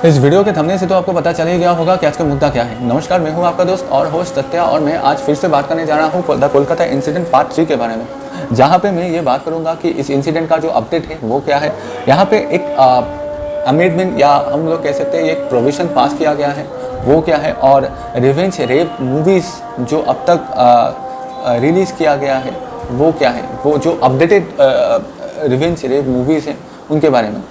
इस वीडियो के थंबनेल से तो आपको पता चल ही गया होगा कि आज का मुद्दा क्या है। नमस्कार, मैं हूं आपका दोस्त और होस्ट सत्या और मैं आज फिर से बात करने जा रहा हूं द कोलकाता इंसिडेंट पार्ट 3 के बारे में, जहां पे मैं ये बात करूंगा कि इस इंसिडेंट का जो अपडेट है वो क्या है। यहाँ पे एक अमेंडमेंट या हम लोग कह सकते हैं एक प्रोविजन पास किया गया है, वो क्या है। और रिवेंज रेप मूवीज़ जो अब तक रिलीज़ किया गया है वो क्या है, वो जो अपडेटेड रिवेंज रेप मूवीज़ हैं उनके बारे में।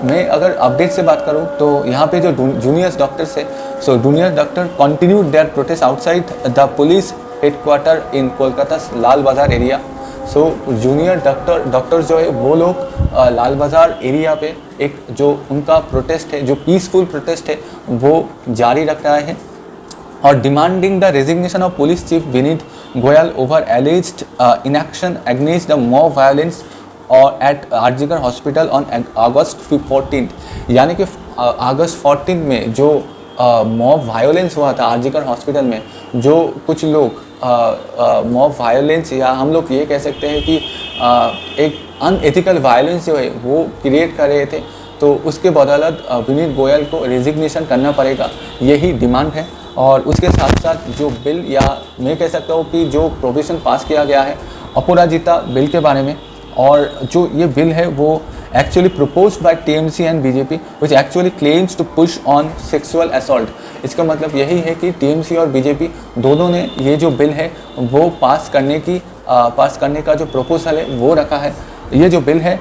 मैं अगर अपडेट से बात करूं तो यहाँ पे जो जूनियर डॉक्टर्स है, junior doctor continued their protest outside the police headquarters in Kolkata Lal Bazaar area. Junior doctor जो है वो लोग लाल बाज़ार एरिया पे एक जो उनका प्रोटेस्ट है, जो पीसफुल प्रोटेस्ट है, वो जारी रख रहा है और demanding the resignation of police chief Vineet Goyal over एलिज्ड inaction against the mob violence और eight RG Kar hospital on August 14। यानी कि अगस्त 14 में जो मॉब वायलेंस हुआ था आरजीकर हॉस्पिटल में, जो कुछ लोग मॉब वायलेंस या हम लोग ये कह सकते हैं कि एक अनएथिकल वायलेंस जो है वो क्रिएट कर रहे थे, तो उसके बदौलत विनीत गोयल को रेजिग्नेशन करना पड़ेगा, यही डिमांड है। और उसके साथ साथ जो बिल या मैं कह सकता हूँ कि जो प्रोविजन पास किया गया है अपराजिता बिल के बारे में, और जो ये बिल है वो actually proposed by TMC and BJP which actually claims to push on sexual assault. इसका मतलब यही है कि टीएमसी और बीजेपी दोनों ने ये जो बिल है वो पास करने का जो प्रपोजल है वो रखा है। ये जो बिल है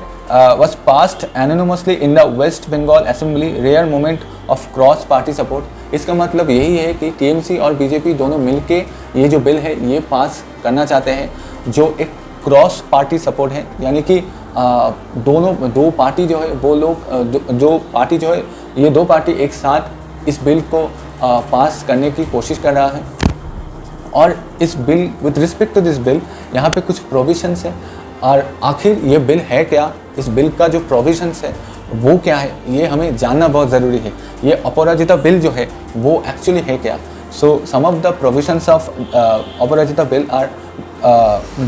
was passed anonymously in the West Bengal Assembly, rare moment of cross party support। इसका मतलब यही है कि टीएमसी और बीजेपी दोनों मिलके ये जो बिल है ये पास करना चाहते हैं, जो एक क्रॉस पार्टी सपोर्ट है। यानी कि दो पार्टी जो है वो लोग जो पार्टी जो है ये दो पार्टी एक साथ इस बिल को पास करने की कोशिश कर रहा है। और इस bill with respect to this bill यहाँ पे कुछ प्रोविजंस है, और आखिर ये बिल है क्या, इस बिल का जो प्रोविजंस है वो क्या है, ये हमें जानना बहुत ज़रूरी है। ये अपराजिता बिल जो है वो एक्चुअली है क्या। Some of the provisions of Aparajita bill are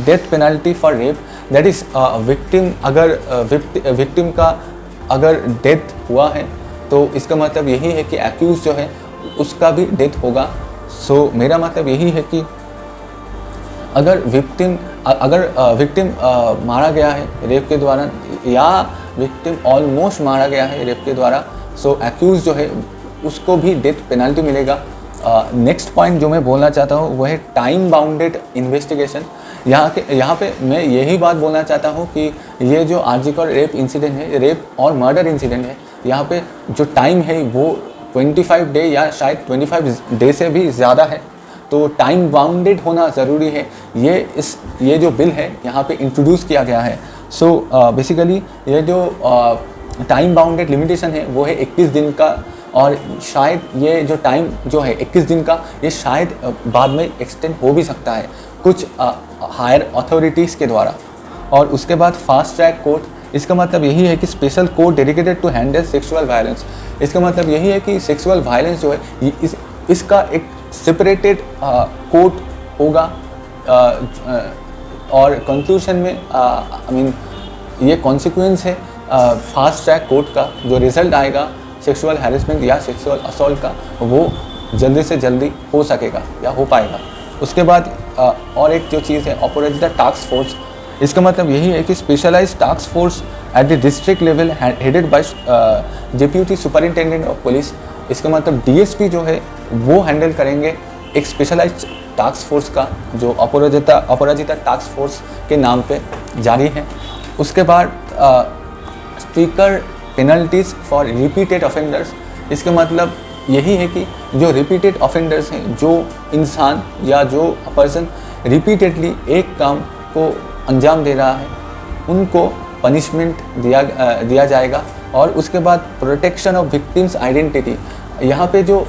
death penalty for rape, that is victim, अगर विक्टिम का अगर डेथ हुआ है तो इसका मतलब यही है कि एक्यूज जो है उसका भी डेथ होगा। मेरा मतलब यही है कि अगर विक्टिम मारा गया है रेप के द्वारा या विक्टिम ऑलमोस्ट मारा गया है रेप के द्वारा, एक्यूज जो है उसको भी डेथ पेनल्टी मिलेगा। नेक्स्ट पॉइंट जो मैं बोलना चाहता हूँ वो है टाइम बाउंडेड इन्वेस्टिगेशन। यहाँ पे मैं यही बात बोलना चाहता हूँ कि ये जो आरजीकर रेप इंसिडेंट है, रेप और मर्डर इंसिडेंट है, यहाँ पे जो टाइम है वो 25 डे या शायद 25 डे से भी ज़्यादा है, तो टाइम बाउंडेड होना ज़रूरी है। ये जो बिल है यहाँ पे इंट्रोड्यूस किया गया है। बेसिकली ये जो टाइम बाउंडेड लिमिटेशन है वो है 21 दिन का, और शायद ये जो टाइम जो है 21 दिन का ये शायद बाद में एक्सटेंड हो भी सकता है कुछ हायर अथॉरिटीज़ के द्वारा। और उसके बाद फास्ट ट्रैक कोर्ट, इसका मतलब यही है कि special court dedicated to handle sexual violence. इसका मतलब यही है कि सेक्सुअल वायलेंस जो है इसका एक सेपरेटेड कोर्ट होगा। और कंक्लूजन में ये कॉन्सिक्वेंस है फास्ट ट्रैक कोर्ट का, जो रिजल्ट आएगा सेक्सुअल हैरेसमेंट या सेक्सुअल असॉल्ट का वो जल्दी से जल्दी हो सकेगा या हो पाएगा। उसके बाद और एक जो चीज़ है अपराजिता टास्क फोर्स, इसका मतलब यही है कि specialised task force at the district level headed by deputy superintendent of police. इसका मतलब डीएसपी जो है वो हैंडल करेंगे एक स्पेशलाइज्ड टास्क फोर्स का, जो अपराजिता टास्क फोर्स के नाम पे जारी है। उसके बाद stricter penalties for repeated offenders. इसका मतलब यही है कि जो रिपीटेड ऑफेंडर्स हैं, जो इंसान या जो पर्सन रिपीटेडली एक काम को अंजाम दे रहा है, उनको पनिशमेंट दिया जाएगा। और उसके बाद प्रोटेक्शन ऑफ विक्टिम्स आइडेंटिटी, यहाँ पे जो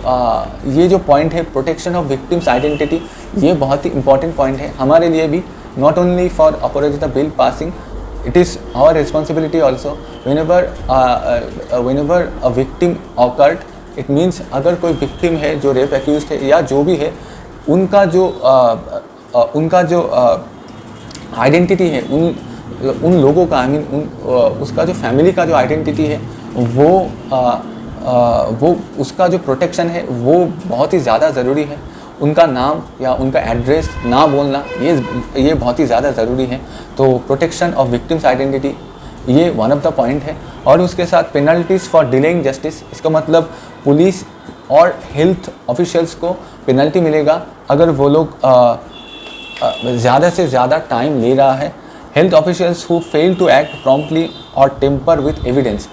ये जो पॉइंट है प्रोटेक्शन ऑफ विक्टिम्स आइडेंटिटी, ये बहुत ही इंपॉर्टेंट पॉइंट है हमारे लिए भी, not only for Aparajita bill passing, it is our responsibility also whenever a victim occurred, it means अगर कोई victim है जो रेप एक्यूज है या जो भी है, उनका जो आइडेंटिटी है, उन लोगों का उसका जो फैमिली का जो आइडेंटिटी है वो वो उसका जो प्रोटेक्शन है वो बहुत ही ज़्यादा ज़रूरी है। उनका नाम या उनका एड्रेस ना बोलना ये बहुत ही ज़्यादा ज़रूरी है। तो प्रोटेक्शन ऑफ विक्टिम्स आइडेंटिटी ये वन ऑफ द पॉइंट है। और उसके साथ पेनल्टीज़ फॉर डिलेइंग जस्टिस, इसका मतलब पुलिस और हेल्थ ऑफिशियल्स को पेनल्टी मिलेगा अगर वो लोग ज़्यादा से ज़्यादा टाइम ले रहा है। Health officials who fail to act promptly और टेम्पर विथ एविडेंस,